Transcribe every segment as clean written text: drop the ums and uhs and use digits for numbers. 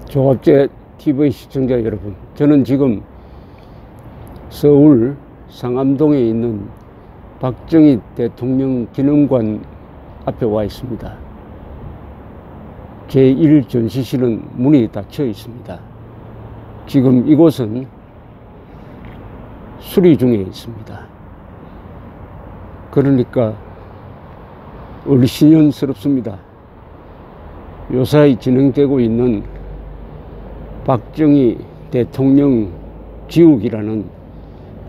조갑제 TV 시청자 여러분, 저는 지금 서울 상암동에 있는 박정희 대통령 기념관 앞에 와 있습니다. 제1전시실은 문이 닫혀 있습니다. 지금 이곳은 수리 중에 있습니다. 그러니까 을씨년스럽습니다. 요사이 진행되고 있는 박정희 대통령 지옥이라는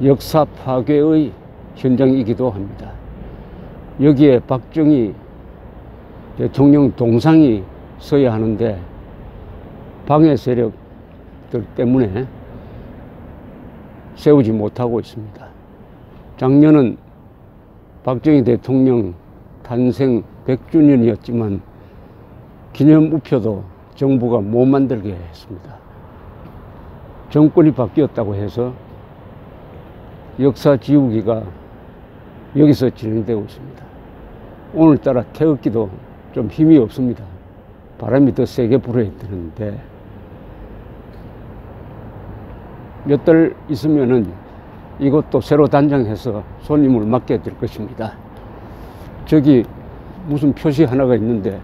역사 파괴의 현장이기도 합니다. 여기에 박정희 대통령 동상이 서야 하는데 방해 세력들 때문에 세우지 못하고 있습니다. 작년은 박정희 대통령 탄생 100주년이었지만 기념 우표도 정부가 못 만들게 했습니다. 정권이 바뀌었다고 해서 역사 지우기가 여기서 진행되고 있습니다. 오늘따라 태극기도 좀 힘이 없습니다. 바람이 더 세게 불어야 되는데 몇 달 있으면은 이것도 새로 단장해서 손님을 맡게 될 것입니다. 저기 무슨 표시 하나가 있는데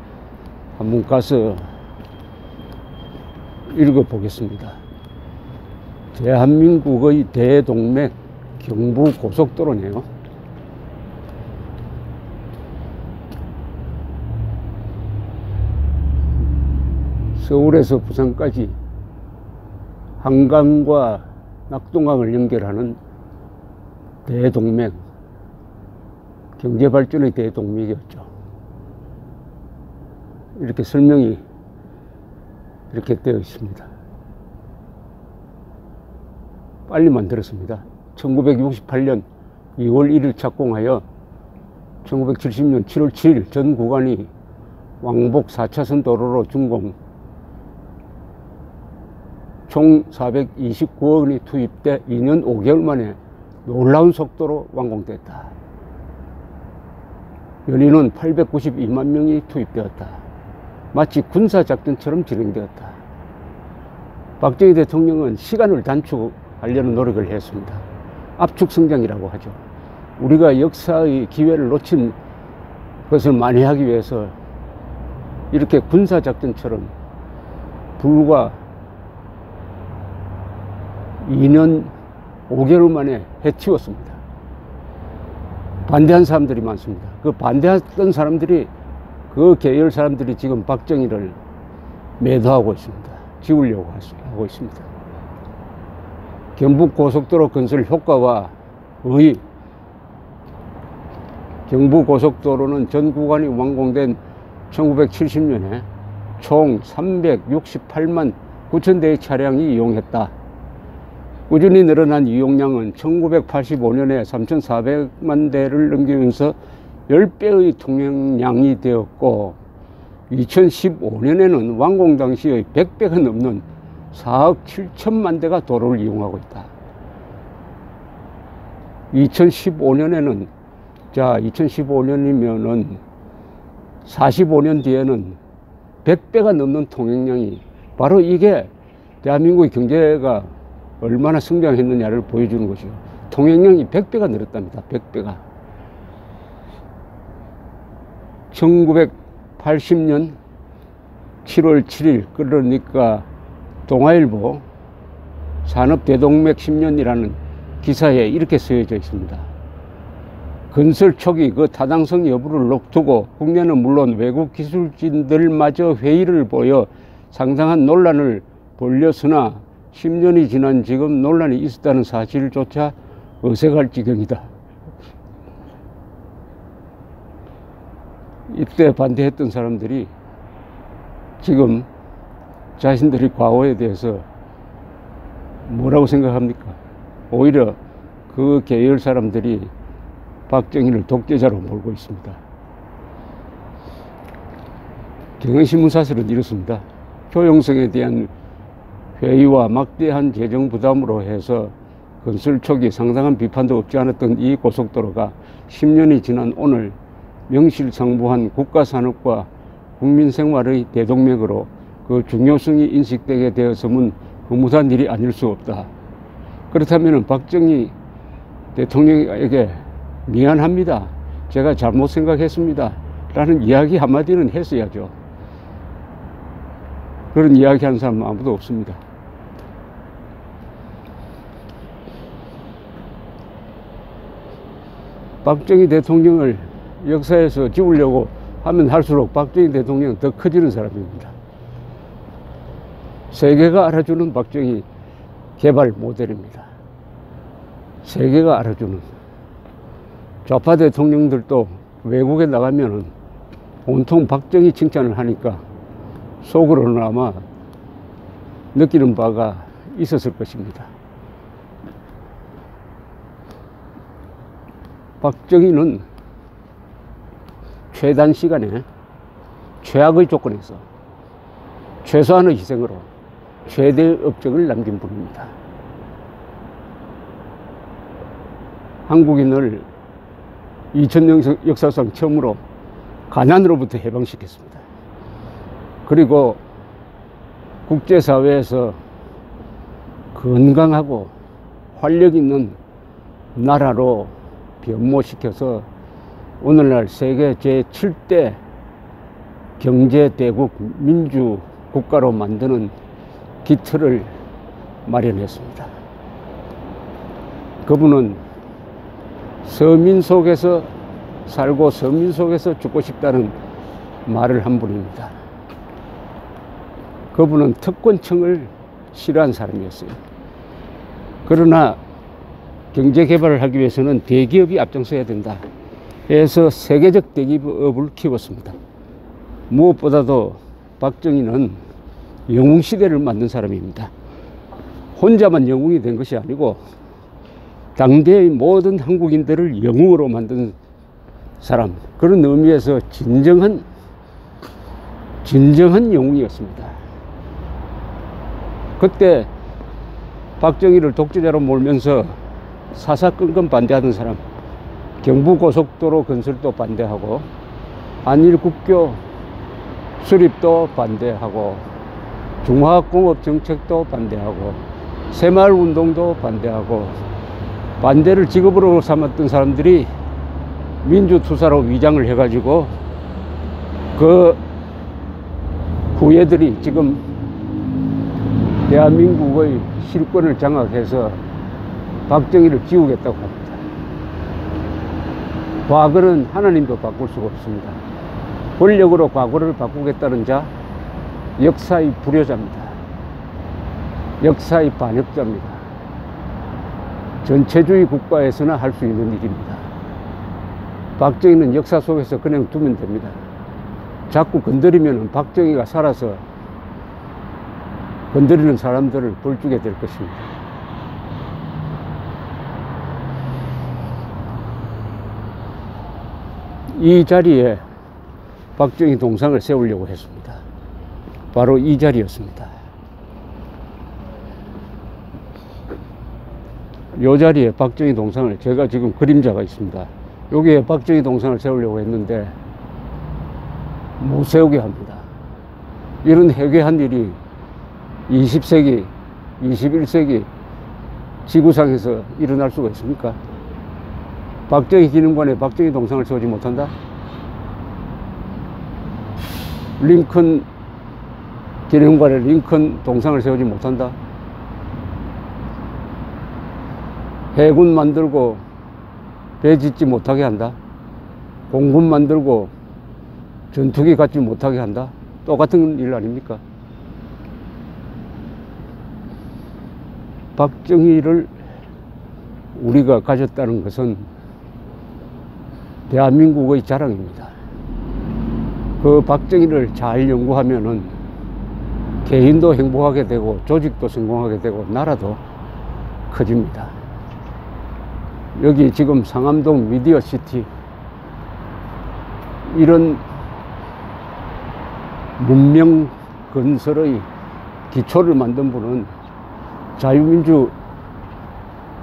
한번 가서 읽어보겠습니다. 대한민국의 대동맥 경부고속도로네요. 서울에서 부산까지 한강과 낙동강을 연결하는 대동맥, 경제발전의 대동맥이었죠. 이렇게 설명이 이렇게 되어 있습니다. 빨리 만들었습니다. 1968년 2월 1일 착공하여 1970년 7월 7일 전 구간이 왕복 4차선 도로로 준공, 총 429억 원이 투입돼 2년 5개월 만에 놀라운 속도로 완공됐다. 연인은 892만 명이 투입되었다. 마치 군사작전처럼 진행되었다. 박정희 대통령은 시간을 단축하려는 노력을 했습니다. 압축성장이라고 하죠. 우리가 역사의 기회를 놓친 것을 만회하기 위해서 이렇게 군사작전처럼 불과 2년 5개월 만에 해치웠습니다. 반대한 사람들이 많습니다. 그 반대했던 사람들이, 그 계열 사람들이 지금 박정희를 매도하고 있습니다. 지우려고 하고 있습니다. 경부고속도로 건설 효과와 의의. 경부고속도로는 전 구간이 완공된 1970년에 총 368만 9천 대의 차량이 이용했다. 꾸준히 늘어난 이용량은 1985년에 3,400만 대를 넘기면서 10배의 통행량이 되었고 2015년에는 완공 당시의 100배가 넘는 4억 7천만 대가 도로를 이용하고 있다. 2015년에는 2015년이면은 45년 뒤에는 100배가 넘는 통행량이, 바로 이게 대한민국의 경제가 얼마나 성장했느냐를 보여주는 것이죠. 통행량이 100배가 늘었답니다. 100배가. 1980년 7월 7일, 그러니까 동아일보 산업대동맥 10년이라는 기사에 이렇게 쓰여져 있습니다. 건설 초기 그 타당성 여부를 두고 국내는 물론 외국 기술진들마저 회의를 보여 상당한 논란을 벌였으나 10년이 지난 지금 논란이 있었다는 사실조차 어색할 지경이다. 이때 반대했던 사람들이 지금 자신들이 과거에 대해서 뭐라고 생각합니까? 오히려 그 계열 사람들이 박정희를 독재자로 몰고 있습니다. 경향신문 사설은 이렇습니다. 효용성에 대한 회의와 막대한 재정 부담으로 해서 건설 초기 상당한 비판도 없지 않았던 이 고속도로가 10년이 지난 오늘 명실상부한 국가산업과 국민생활의 대동맥으로 그 중요성이 인식되게 되었으면 무무한 일이 아닐 수 없다. 그렇다면 박정희 대통령에게 미안합니다, 제가 잘못 생각했습니다 라는 이야기 한마디는 했어야죠. 그런 이야기 하는 사람은 아무도 없습니다. 박정희 대통령을 역사에서 지우려고 하면 할수록 박정희 대통령은 더 커지는 사람입니다. 세계가 알아주는 박정희 개발 모델입니다. 세계가 알아주는. 좌파 대통령들도 외국에 나가면은 온통 박정희 칭찬을 하니까 속으로는 아마 느끼는 바가 있었을 것입니다. 박정희는 최단 시간에 최악의 조건에서 최소한의 희생으로 최대의 업적을 남긴 분입니다. 한국인을 2000년 역사상 처음으로 가난으로부터 해방시켰습니다. 그리고 국제사회에서 건강하고 활력 있는 나라로 변모시켜서 오늘날 세계 제7대 경제대국 민주국가로 만드는 기틀을 마련했습니다. 그분은 서민 속에서 살고 서민 속에서 죽고 싶다는 말을 한 분입니다. 그분은 특권층을 싫어한 사람이었어요. 그러나 경제개발을 하기 위해서는 대기업이 앞장서야 된다 해서 세계적 대기업을 키웠습니다. 무엇보다도 박정희는 영웅시대를 만든 사람입니다. 혼자만 영웅이 된 것이 아니고 당대의 모든 한국인들을 영웅으로 만든 사람, 그런 의미에서 진정한 영웅이었습니다. 그때 박정희를 독재자로 몰면서 사사건건 반대하던 사람, 경부고속도로 건설도 반대하고 한일국교 수립도 반대하고 중화공업 정책도 반대하고 새마을운동도 반대하고 반대를 직업으로 삼았던 사람들이 민주투사로 위장을 해가지고 그 후예들이 지금 대한민국의 실권을 장악해서 박정희를 지우겠다고 합니다. 과거는 하나님도 바꿀 수가 없습니다. 권력으로 과거를 바꾸겠다는 자, 역사의 불효자입니다. 역사의 반역자입니다. 전체주의 국가에서나 할 수 있는 일입니다. 박정희는 역사 속에서 그냥 두면 됩니다. 자꾸 건드리면 박정희가 살아서 건드리는 사람들을 벌주게 될 것입니다. 이 자리에 박정희 동상을 세우려고 했습니다. 바로 이 자리였습니다. 이 자리에 박정희 동상을, 제가 지금 그림자가 있습니다. 여기에 박정희 동상을 세우려고 했는데 못 세우게 합니다. 이런 해괴한 일이 20세기, 21세기 지구상에서 일어날 수가 있습니까? 박정희 기념관에 박정희 동상을 세우지 못한다? 링컨 기념관에 링컨 동상을 세우지 못한다? 해군 만들고 배 짓지 못하게 한다? 공군 만들고 전투기 갖지 못하게 한다? 똑같은 일 아닙니까? 박정희를 우리가 가졌다는 것은 대한민국의 자랑입니다. 그 박정희를 잘 연구하면은 개인도 행복하게 되고 조직도 성공하게 되고 나라도 커집니다. 여기 지금 상암동 미디어시티, 이런 문명 건설의 기초를 만든 분은 자유민주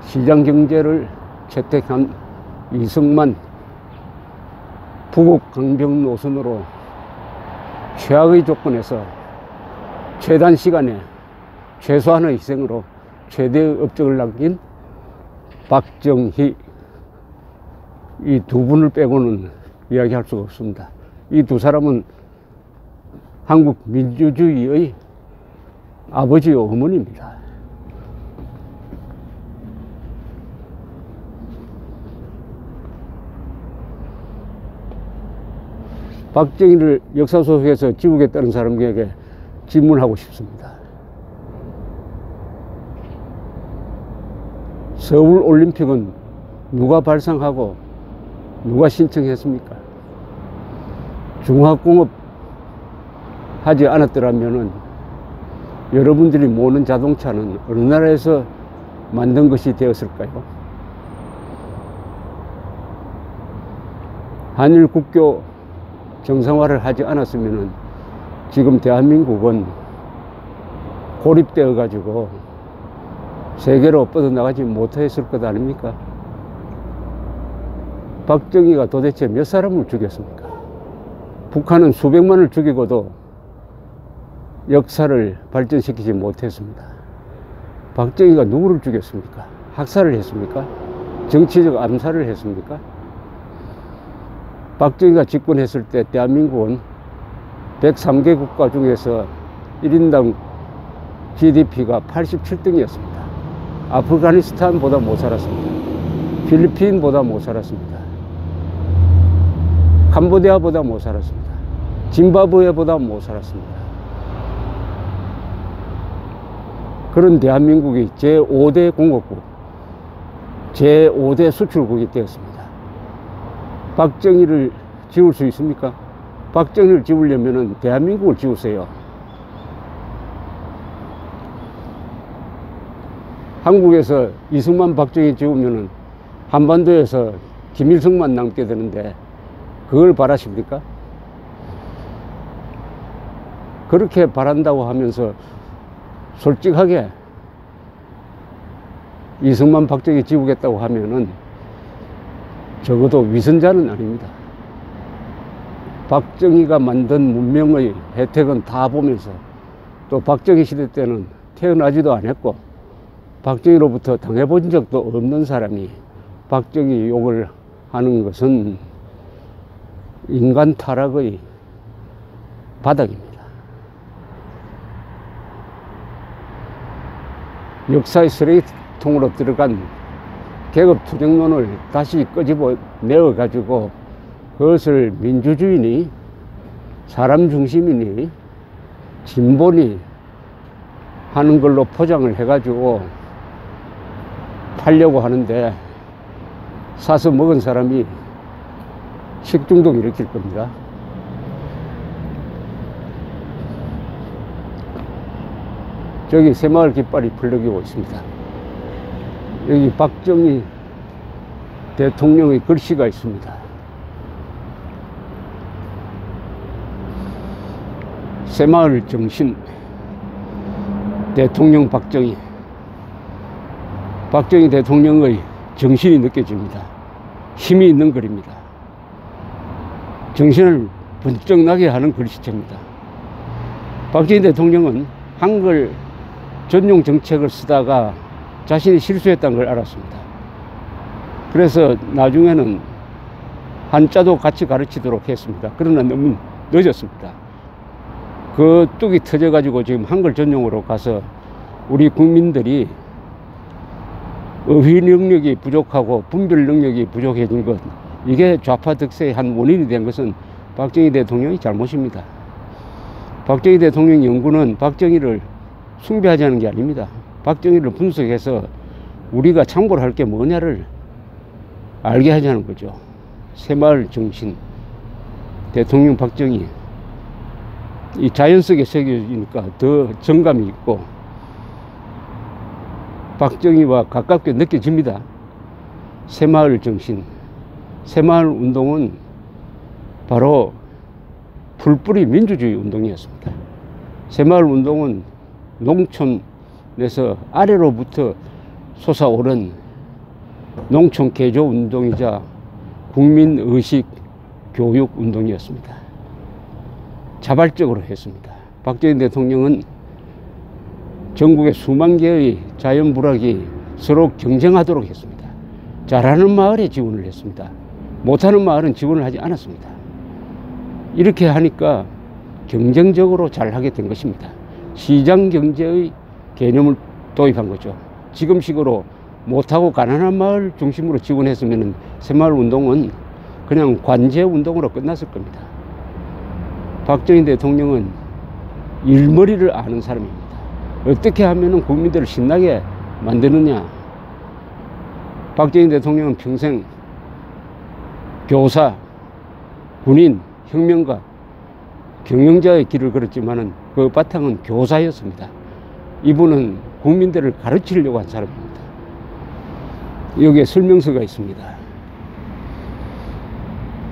시장경제를 채택한 이승만 북욱 강병 노선으로 최악의 조건에서 최단 시간에 최소한의 희생으로 최대의 업적을 남긴 박정희, 이 두 분을 빼고는 이야기할 수가 없습니다. 이 두 사람은 한국 민주주의의 아버지요 어머니입니다. 박정희를 역사 속에서 지우겠다는 사람에게 질문하고 싶습니다. 서울 올림픽은 누가 발상하고 누가 신청했습니까? 중화공업 하지 않았더라면은 여러분들이 모는 자동차는 어느 나라에서 만든 것이 되었을까요? 한일 국교 정상화를 하지 않았으면은 지금 대한민국은 고립되어 가지고 세계로 뻗어나가지 못했을 것 아닙니까? 박정희가 도대체 몇 사람을 죽였습니까? 북한은 수백만을 죽이고도 역사를 발전시키지 못했습니다. 박정희가 누구를 죽였습니까? 학살을 했습니까? 정치적 암살을 했습니까? 박정희가 집권했을 때 대한민국은 103개 국가 중에서 1인당 GDP가 87등이었습니다. 아프가니스탄보다 못 살았습니다. 필리핀보다 못 살았습니다. 캄보디아보다 못 살았습니다. 짐바브웨보다 못 살았습니다. 그런 대한민국이 제5대 공업국, 제5대 수출국이 되었습니다. 박정희를 지울 수 있습니까? 박정희를 지우려면 대한민국을 지우세요. 한국에서 이승만, 박정희 지우면 한반도에서 김일성만 남게 되는데 그걸 바라십니까? 그렇게 바란다고 하면서 솔직하게 이승만, 박정희 지우겠다고 하면은 적어도 위선자는 아닙니다. 박정희가 만든 문명의 혜택은 다 보면서 또 박정희 시대 때는 태어나지도 않았고 박정희로부터 당해본 적도 없는 사람이 박정희 욕을 하는 것은 인간 타락의 바닥입니다. 역사의 쓰레기통으로 들어간 계급 투쟁론을 다시 끄집어내어 가지고 그것을 민주주의니 사람 중심이니 진보니 하는 걸로 포장을 해 가지고 팔려고 하는데 사서 먹은 사람이 식중독 일으킬 겁니다. 저기 새마을 깃발이 풀려기고 있습니다. 여기 박정희 대통령의 글씨가 있습니다. 새마을 정신, 대통령 박정희. 박정희 대통령의 정신이 느껴집니다. 힘이 있는 글입니다. 정신을 번쩍 나게 하는 글씨체입니다. 박정희 대통령은 한글 전용 정책을 쓰다가 자신이 실수했다는 걸 알았습니다. 그래서 나중에는 한자도 같이 가르치도록 했습니다. 그러나 너무 늦었습니다. 그 뚝이 터져가지고 지금 한글 전용으로 가서 우리 국민들이 어휘 능력이 부족하고 분별 능력이 부족해진 것, 이게 좌파 득세의 한 원인이 된 것은 박정희 대통령의 잘못입니다. 박정희 대통령 연구는 박정희를 숭배하자는 게 아닙니다. 박정희를 분석해서 우리가 참고로 할 게 뭐냐를 알게 하자는 거죠. 새마을 정신, 대통령 박정희. 이 자연 속에 새겨지니까 더 정감이 있고 박정희와 가깝게 느껴집니다. 새마을 정신, 새마을 운동은 바로 풀뿌리 민주주의 운동이었습니다. 새마을 운동은 농촌에서 아래로부터 솟아오른 농촌 개조 운동이자 국민의식 교육 운동이었습니다. 자발적으로 했습니다. 박정희 대통령은 전국의 수만 개의 자연불학이 서로 경쟁하도록 했습니다. 잘하는 마을에 지원을 했습니다. 못하는 마을은 지원을 하지 않았습니다. 이렇게 하니까 경쟁적으로 잘하게 된 것입니다. 시장경제의 개념을 도입한 거죠. 지금식으로 못하고 가난한 마을 중심으로 지원했으면 새마을운동은 그냥 관제운동으로 끝났을 겁니다. 박정희 대통령은 일머리를 아는 사람입니다. 어떻게 하면 국민들을 신나게 만드느냐. 박정희 대통령은 평생 교사, 군인, 혁명가, 경영자의 길을 걸었지만은 그 바탕은 교사였습니다. 이분은 국민들을 가르치려고 한 사람입니다. 여기에 설명서가 있습니다.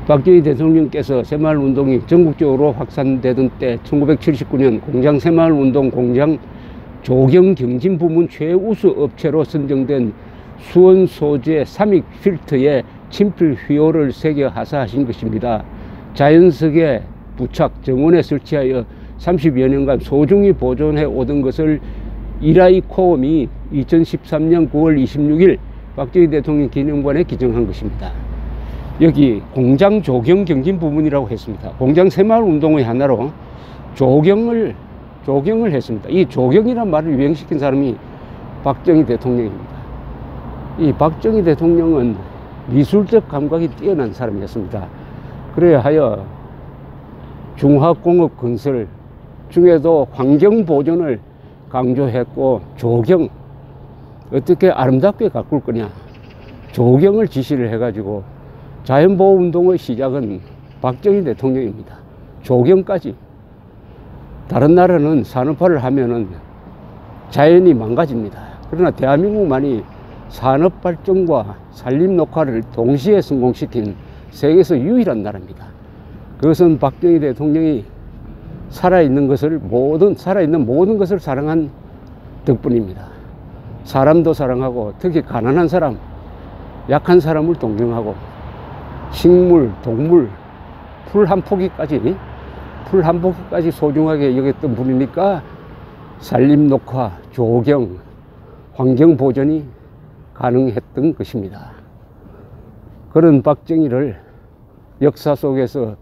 박정희 대통령께서 새마을운동이 전국적으로 확산되던 때 1979년 공장 새마을운동 공장 조경경진부문 최우수 업체로 선정된 수원 소재 삼익 필터에 친필 휘호를 새겨 하사하신 것입니다. 자연석에 부착 정원에 설치하여 30여 년간 소중히 보존해 오던 것을 이라이코움이 2013년 9월 26일 박정희 대통령 기념관에 기증한 것입니다. 여기 공장 조경 경진 부문이라고 했습니다. 공장 새마을운동의 하나로 조경을 했습니다. 이 조경이란 말을 유행시킨 사람이 박정희 대통령입니다. 이 박정희 대통령은 미술적 감각이 뛰어난 사람이었습니다. 그래야 하여 중화공업 건설 중에도 환경 보존을 강조했고, 조경 어떻게 아름답게 가꿀 거냐, 조경을 지시를 해가지고 자연보호운동의 시작은 박정희 대통령입니다. 조경까지. 다른 나라는 산업화를 하면은 자연이 망가집니다. 그러나 대한민국만이 산업발전과 산림녹화를 동시에 성공시킨 세계에서 유일한 나라입니다. 그것은 박정희 대통령이 살아있는 모든 것을 사랑한 덕분입니다. 사람도 사랑하고, 특히 가난한 사람, 약한 사람을 동경하고, 식물, 동물, 풀 한 포기까지 소중하게 여겼던 분이니까 산림녹화, 조경, 환경보존이 가능했던 것입니다. 그런 박정희를 역사 속에서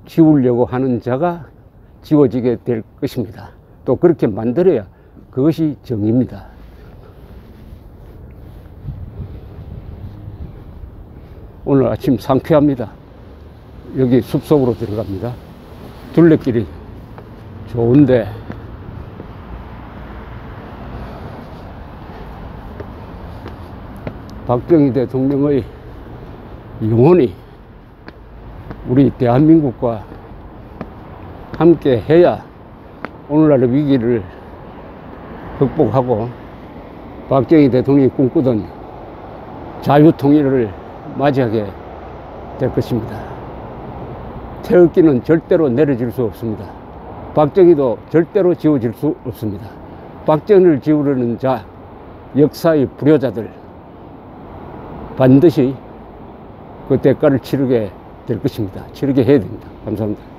지우려고 하는 자가 지워지게 될 것입니다. 또 그렇게 만들어야 그것이 정의입니다. 오늘 아침 상쾌합니다. 여기 숲속으로 들어갑니다. 둘레길이 좋은데 박정희 대통령의 영혼이 우리 대한민국과 함께 해야 오늘날의 위기를 극복하고 박정희 대통령이 꿈꾸던 자유통일을 맞이하게 될 것입니다. 태극기는 절대로 내려질 수 없습니다. 박정희도 절대로 지워질 수 없습니다. 박정희를 지우려는 자, 역사의 불효자들 반드시 그 대가를 치르게 될 것입니다. 치르게 해야 됩니다. 감사합니다.